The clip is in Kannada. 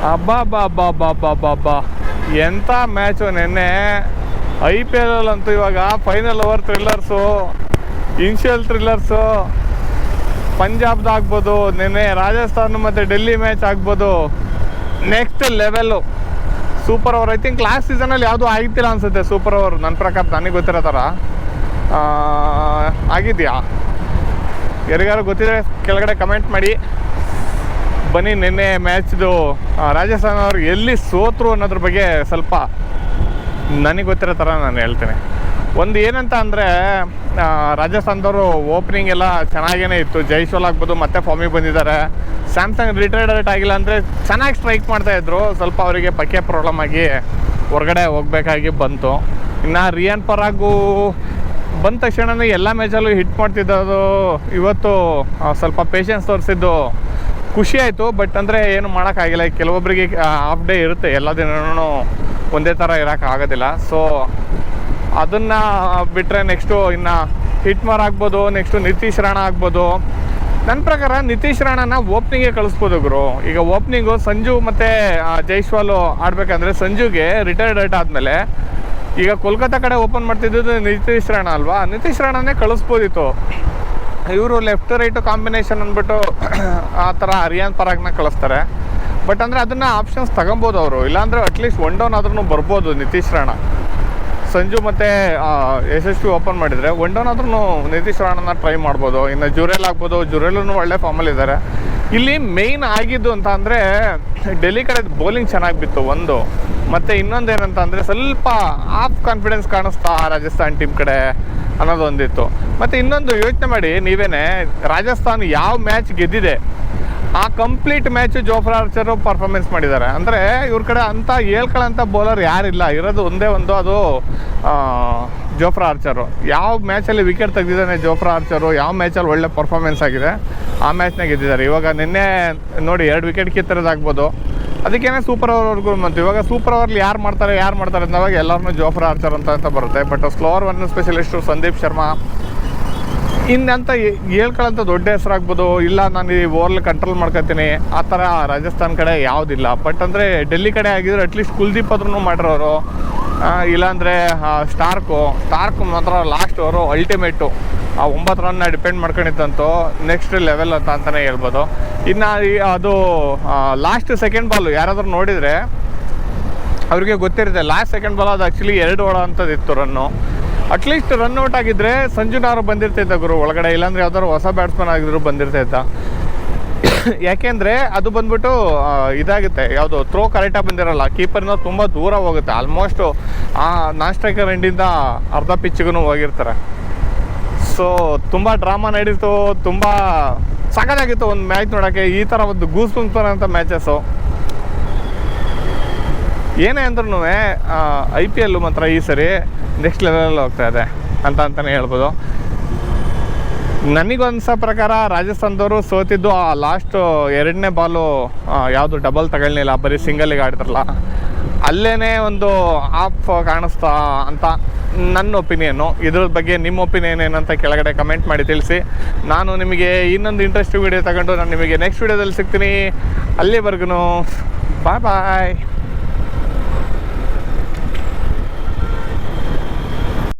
ಅಬ್ಬಾ ಎಂಥ ಮ್ಯಾಚು ನಿನ್ನೆ. IPL ಅಂತೂ ಇವಾಗ ಫೈನಲ್ ಓವರ್ ಥ್ರಿಲ್ಲರ್ಸು, ಇನ್ಷಿಯಲ್ ಥ್ರಿಲ್ಲರ್ಸು, ಪಂಜಾಬ್ದು ಆಗ್ಬೋದು, ನಿನ್ನೆ ರಾಜಸ್ಥಾನ ಮತ್ತು ಡೆಲ್ಲಿ ಮ್ಯಾಚ್ ಆಗ್ಬೋದು. Next level super over. I think last ಸೀಸನಲ್ಲಿ ಯಾವುದೂ ಆಗಿತ್ತಿಲ್ಲ ಅನಿಸುತ್ತೆ ಸೂಪರ್ ಓವರ್, ನನ್ನ ಪ್ರಕಾರ ನನಗೆ ಗೊತ್ತಿರೋ ಥರ ಆಗಿದೆಯಾ? ಯಾರಿಗಾರು ಗೊತ್ತಿದ್ರೆ ಕೆಳಗಡೆ ಕಮೆಂಟ್ ಮಾಡಿ. ಬನ್ನಿ, ನಿನ್ನೆ ಮ್ಯಾಚ್ದು ರಾಜಸ್ಥಾನ ಅವ್ರು ಎಲ್ಲಿ ಸೋತರು ಅನ್ನೋದ್ರ ಬಗ್ಗೆ ಸ್ವಲ್ಪ ನನಗೆ ಗೊತ್ತಿರೋ ಥರ ನಾನು ಹೇಳ್ತೇನೆ. ಒಂದು ಏನಂತ ಅಂದರೆ, ರಾಜಸ್ಥಾನದವರು ಓಪನಿಂಗ್ ಎಲ್ಲ ಚೆನ್ನಾಗೇ ಇತ್ತು. ಜೈಸ್ವಾಲ್ ಆಗ್ಬೋದು, ಮತ್ತೆ ಫಾರ್ಮಿಗೆ ಬಂದಿದ್ದಾರೆ. ಸ್ಯಾಮ್ಸಂಗ್ ರಿಟೈರ್ಡ್ ಆಗಿಲ್ಲ ಅಂದರೆ ಚೆನ್ನಾಗಿ ಸ್ಟ್ರೈಕ್ ಮಾಡ್ತಾಯಿದ್ರು. ಸ್ವಲ್ಪ ಅವರಿಗೆ ಪಕ್ಕೆ ಪ್ರಾಬ್ಲಮ್ ಆಗಿ ಹೊರಗಡೆ ಹೋಗಬೇಕಾಗಿ ಬಂತು. ಇನ್ನು ರಿಯಾನ್ ಪರಾಗು ಬಂದ ತಕ್ಷಣವೇ ಎಲ್ಲ ಮ್ಯಾಚಲ್ಲೂ ಹಿಟ್ ಮಾಡ್ತಿದ್ದದು. ಇವತ್ತು ಸ್ವಲ್ಪ ಪೇಷನ್ಸ್ ತೋರಿಸಿದ್ದು ಖುಷಿ ಆಯಿತು. ಬಟ್ ಅಂದರೆ ಏನು ಮಾಡೋಕ್ಕಾಗಿಲ್ಲ. ಕೆಲವೊಬ್ಬರಿಗೆ ಹಾಫ್ ಡೇ ಇರುತ್ತೆ, ಎಲ್ಲ ದಿನವೂ ಒಂದೇ ಥರ ಇರೋಕ್ಕಾಗೋದಿಲ್ಲ. ಸೊ ಅದನ್ನು ಬಿಟ್ಟರೆ ನೆಕ್ಸ್ಟು ಇನ್ನು ಹಿಟ್ಮಾರ್ ಆಗ್ಬೋದು, ನೆಕ್ಸ್ಟು ನಿತೀಶ್ ರಾಣಾ ಆಗ್ಬೋದು. ನನ್ನ ಪ್ರಕಾರ ನಿತೀಶ್ ರಾಣಾನ ಓಪ್ನಿಂಗ್ಗೆ ಕಳಿಸ್ಬೋದು ಗುರು. ಈಗ ಓಪ್ನಿಂಗು ಸಂಜು ಮತ್ತು ಜೈಸ್ವಾಲು ಆಡಬೇಕಂದ್ರೆ ಸಂಜುಗೆ ರಿಟೈರ್ಡ್ ಆದಮೇಲೆ ಈಗ ಕೋಲ್ಕತ್ತಾ ಕಡೆ ಓಪನ್ ಮಾಡ್ತಿದ್ದು ನಿತೀಶ್ ರಾಣಾ ಅಲ್ವಾ, ನಿತೀಶ್ ರಾಣಾನೇ ಕಳಿಸ್ಬೋದಿತ್ತು. ಇವರು ಲೆಫ್ಟ್ ರೈಟು ಕಾಂಬಿನೇಷನ್ ಅಂದ್ಬಿಟ್ಟು ಆ ಥರ ರಿಯಾನ್ ಪರಾಗ್ನ ಕಳಿಸ್ತಾರೆ. ಬಟ್ ಅಂದರೆ ಅದನ್ನು ಆಪ್ಷನ್ಸ್ ತಗೊಬೋದು ಅವರು. ಇಲ್ಲಾಂದರೆ ಅಟ್ಲೀಸ್ಟ್ 1 ಡೌನ್ ಆದ್ರೂ ಬರ್ಬೋದು ನಿತೀಶ್ ರಾಣಾ. ಸಂಜು ಮತ್ತು ಯಶಸ್ವಿ ಓಪನ್ ಮಾಡಿದರೆ 1 ಡೌನ್ ಆದ್ರೂ ನಿತೀಶ್ ರಾಣಾನ ಟ್ರೈ ಮಾಡ್ಬೋದು. ಇನ್ನು ಜುರೇಲ್ ಆಗ್ಬೋದು, ಜುರೇಲೂ ಒಳ್ಳೆ ಫಾರ್ಮಲ್ಲಿದ್ದಾರೆ. ಇಲ್ಲಿ ಮೇಯ್ನ್ ಆಗಿದ್ದು ಅಂತ ಅಂದರೆ ಡೆಲ್ಲಿ ಕಡೆ ಬೌಲಿಂಗ್ ಚೆನ್ನಾಗಿ ಬಿತ್ತು ಒಂದು. ಮತ್ತು ಇನ್ನೊಂದು ಏನಂತ ಅಂದರೆ ಸ್ವಲ್ಪ ಆಫ್ ಕಾನ್ಫಿಡೆನ್ಸ್ ಕಾಣಿಸ್ತಾ ರಾಜಸ್ಥಾನ್ ಟೀಮ್ ಕಡೆ ಅನ್ನೋದು ಒಂದಿತ್ತು. ಮತ್ತು ಇನ್ನೊಂದು ಯೋಚನೆ ಮಾಡಿ ನೀವೇನೆ, ರಾಜಸ್ಥಾನ್ ಯಾವ ಮ್ಯಾಚ್ ಗೆದ್ದಿದೆ ಆ ಕಂಪ್ಲೀಟ್ ಮ್ಯಾಚು ಜೋಫ್ರಾ ಆರ್ಚರು ಪರ್ಫಾರ್ಮೆನ್ಸ್ ಮಾಡಿದ್ದಾರೆ. ಅಂದರೆ ಇವ್ರ ಕಡೆ ಅಂಥ ಹೇಳ್ಕೊಳ್ಳೋಂಥ ಬೌಲರ್ ಯಾರಿಲ್ಲ, ಇರೋದು ಒಂದೇ ಒಂದು, ಅದು ಜೋಫ್ರಾ ಆರ್ಚರು. ಯಾವ ಮ್ಯಾಚಲ್ಲಿ ವಿಕೆಟ್ ತೆಗೆದಿದ್ದಾನೆ ಜೋಫ್ರಾ ಆರ್ಚರು, ಯಾವ ಮ್ಯಾಚಲ್ಲಿ ಒಳ್ಳೆ ಪರ್ಫಾರ್ಮೆನ್ಸ್ ಆಗಿದೆ ಆ ಮ್ಯಾಚ್ನಾಗ ಗೆದ್ದಿದ್ದಾರೆ. ಇವಾಗ ನಿನ್ನೆ ನೋಡಿ 2 ವಿಕೆಟ್ ಕಿತ್ತರದಾಗ್ಬೋದು, ಅದಕ್ಕೇನೆ ಸೂಪರ್ ಓವರ್ವರೆಗೂ ಬಂತು. ಇವಾಗ ಸೂಪರ್ ಓವರ್ಲಿ ಯಾರು ಮಾಡ್ತಾರೆ ಅಂದಾಗ ಎಲ್ಲರನ್ನೂ ಜೋಫ್ರಾ ಆರ್ಚರ್ ಅಂತ ಬರುತ್ತೆ. But slower 1 specialist Sandeep Sharma ಇನ್ನಂತ ಹೇಳ್ಕೊಳ್ಳೋಂಥ ದೊಡ್ಡ ಹೆಸರಾಗ್ಬೋದು. ಇಲ್ಲ ನಾನು ಈ ಓವರ್ಲಿ ಕಂಟ್ರೋಲ್ ಮಾಡ್ಕೊತೀನಿ ಆ ಥರ ರಾಜಸ್ಥಾನ್ ಕಡೆ ಯಾವುದಿಲ್ಲ. ಬಟ್ ಅಂದರೆ ಡೆಲ್ಲಿ ಕಡೆ ಆಗಿದ್ರೆ ಅಟ್ಲೀಸ್ಟ್ ಕುಲ್ದೀಪ್ ಆದ್ರೂ ಮಾಡಿರೋರು, ಇಲ್ಲಾಂದರೆ ಸ್ಟಾರ್ಕ್ ಮಾತ್ರ ಲಾಸ್ಟ್ ಓವರು ಅಲ್ಟಿಮೇಟು ಆ 9 ರನ್ನ ಡಿಪೆಂಡ್ ಮಾಡ್ಕೊಂಡಿತ್ತಂತೂ ನೆಕ್ಸ್ಟ್ ಲೆವೆಲ್ ಅಂತಲೇ ಹೇಳ್ಬೋದು. ಇನ್ನು ಅದು ಲಾಸ್ಟ್ ಸೆಕೆಂಡ್ ಬಾಲು ಯಾರಾದರೂ ನೋಡಿದರೆ ಅವ್ರಿಗೆ ಗೊತ್ತಿರುತ್ತೆ. ಲಾಸ್ಟ್ ಸೆಕೆಂಡ್ ಬಾಲ್ ಅದು ಆ್ಯಕ್ಚುಲಿ 2 ಓಡ ಅಂಥದ್ದಿತ್ತು ರನ್ನು. ಅಟ್ಲೀಸ್ಟ್ ರನ್ ಔಟ್ ಆಗಿದ್ದರೆ ಸಂಜುನವರು ಬಂದಿರ್ತಿದ್ದ ಗುರು ಒಳಗಡೆ, ಇಲ್ಲಾಂದರೆ ಯಾವ್ದಾದ್ರು ಹೊಸ ಬ್ಯಾಟ್ಸ್ಮನ್ ಆಗಿದ್ರು ಬಂದಿರ್ತಿದ್ದ. ಯಾಕೆಂದರೆ ಅದು ಬಂದ್ಬಿಟ್ಟು ಇದಾಗುತ್ತೆ, ಯಾವುದು ಥ್ರೋ ಕರೆಕ್ಟಾಗಿ ಬಂದಿರಲ್ಲ, ಕೀಪರ್ನ ತುಂಬ ದೂರ ಹೋಗುತ್ತೆ. ಆಲ್ಮೋಸ್ಟು ಆ ನಾನ್ ಸ್ಟ್ರೈಕರ್ ಎಂಡಿಂದ ಅರ್ಧ ಪಿಚ್ಚಿಗೂ ಹೋಗಿರ್ತಾರೆ. ಸೊ ತುಂಬ ಡ್ರಾಮಾ ನಡೀತು, ತುಂಬ ಸಖತ್ತಾಗಿತ್ತು ಒಂದು ಮ್ಯಾಚ್ ನೋಡೋಕ್ಕೆ. ಈ ಥರ ಒಂದು ಗೂಸ್ ಬಂಪರ್ ಮ್ಯಾಚಸ್ಸು ಏನೇ ಅಂದ್ರೂ IPL ಮಾತ್ರ ಈ ಸರಿ ನೆಕ್ಸ್ಟ್ ಲೆವೆಲಲ್ಲಿ ಹೋಗ್ತಾ ಇದೆ ಅಂತಲೇ ಹೇಳ್ಬೋದು. ನನಗೊಂದ್ಸೋ ಪ್ರಕಾರ ರಾಜಸ್ಥಾನದವರು ಸೋತಿದ್ದು ಆ ಲಾಸ್ಟ್ 2ನೇ ಬಾಲು ಯಾವುದು ಡಬಲ್ ತಗೊಳ್ಳಿಲ್ಲ, ಬರೀ ಸಿಂಗಲ್ಲಿಗೆ ಆಡ್ತಾರಲ್ಲ, ಅಲ್ಲೇ ಒಂದು ಆಫ್ ಕಾಣಿಸ್ತಾ ಅಂತ ನನ್ನ ಒಪಿನಿಯನ್ನು. ಇದ್ರ ಬಗ್ಗೆ ನಿಮ್ಮ ಒಪಿನಿಯನ್ ಏನಂತ ಕೆಳಗಡೆ ಕಮೆಂಟ್ ಮಾಡಿ ತಿಳಿಸಿ. ನಾನು ನಿಮಗೆ ಇನ್ನೊಂದು ಇಂಟ್ರೆಸ್ಟಿಂಗ್ ವಿಡಿಯೋ ತಗೊಂಡು ನಾನು ನಿಮಗೆ ನೆಕ್ಸ್ಟ್ ವಿಡಿಯೋದಲ್ಲಿ ಸಿಗ್ತೀನಿ. ಅಲ್ಲಿವರೆಗೂ ಬಾಯ್.